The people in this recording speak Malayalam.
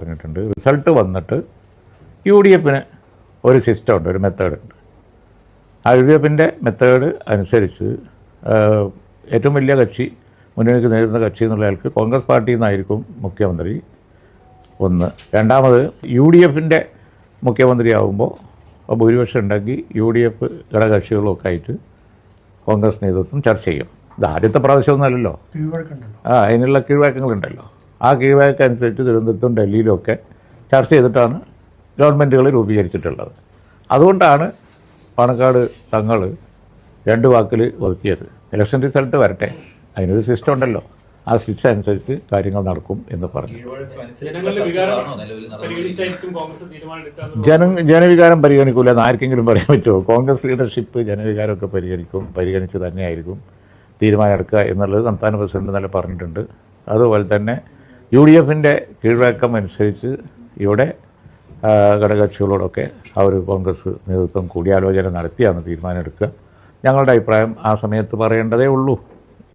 പറഞ്ഞിട്ടുണ്ട്. റിസൾട്ട് വന്നിട്ട് യു ഡി എഫിന് ഒരു സിസ്റ്റം ഉണ്ട്, ഒരു മെത്തേഡ് ഉണ്ട്. ആ യു ഡി എഫിൻ്റെ മെത്തേഡ് അനുസരിച്ച് ഏറ്റവും വലിയ കക്ഷി, മുന്നണിക്ക് നേരിടുന്ന കക്ഷി എന്നുള്ള ആൾക്ക് കോൺഗ്രസ് പാർട്ടിയിൽ നിന്നായിരിക്കും മുഖ്യമന്ത്രി ഒന്ന്. രണ്ടാമത് യു ഡി എഫിൻ്റെ മുഖ്യമന്ത്രിയാകുമ്പോൾ ഭൂരിപക്ഷം ഉണ്ടെങ്കിൽ യു ഡി എഫ് ഘടകകക്ഷികളൊക്കെ ആയിട്ട് കോൺഗ്രസ് നേതൃത്വം ചർച്ച ചെയ്യും. ഇത് ആദ്യത്തെ പ്രാവശ്യമൊന്നുമല്ലല്ലോ, അതിനുള്ള കീഴ്വഴക്കങ്ങളുണ്ടല്ലോ. ആ കീഴ്വഴക്കനുസരിച്ച് തിരുവനന്തപുരത്തും ഡൽഹിയിലുമൊക്കെ ചർച്ച ചെയ്തിട്ടാണ് ഗവൺമെൻറ്റുകൾ രൂപീകരിച്ചിട്ടുള്ളത്. അതുകൊണ്ടാണ് പാണക്കാട് തങ്ങൾ രണ്ട് വാക്കിൽ ഒതുക്കിയത്. ഇലക്ഷൻ റിസൾട്ട് വരട്ടെ, അതിനൊരു സിസ്റ്റം ഉണ്ടല്ലോ, ആ സിസ്റ്റം അനുസരിച്ച് കാര്യങ്ങൾ നടക്കും എന്ന് പറഞ്ഞു. ജനവികാരം പരിഗണിക്കൂല എന്ന് ആർക്കെങ്കിലും പറയാൻ പറ്റുമോ? കോൺഗ്രസ് ലീഡർഷിപ്പ് ജനവികാരമൊക്കെ പരിഗണിച്ച് തന്നെയായിരിക്കും തീരുമാനം എടുക്കുക എന്നുള്ളത് സംസ്ഥാന പ്രസിഡന്റ് നല്ല പറഞ്ഞിട്ടുണ്ട്. അതുപോലെ തന്നെ യു ഡി എഫിൻ്റെ കീഴ്വഴക്കം അനുസരിച്ച് ഇവിടെ ഘടകകക്ഷികളോടൊക്കെ അവർ കോൺഗ്രസ് നേതൃത്വം കൂടിയാലോചന നടത്തിയാണ് തീരുമാനം എടുക്കുക. ഞങ്ങളുടെ അഭിപ്രായം ആ സമയത്ത് പറയേണ്ടതേ ഉള്ളൂ.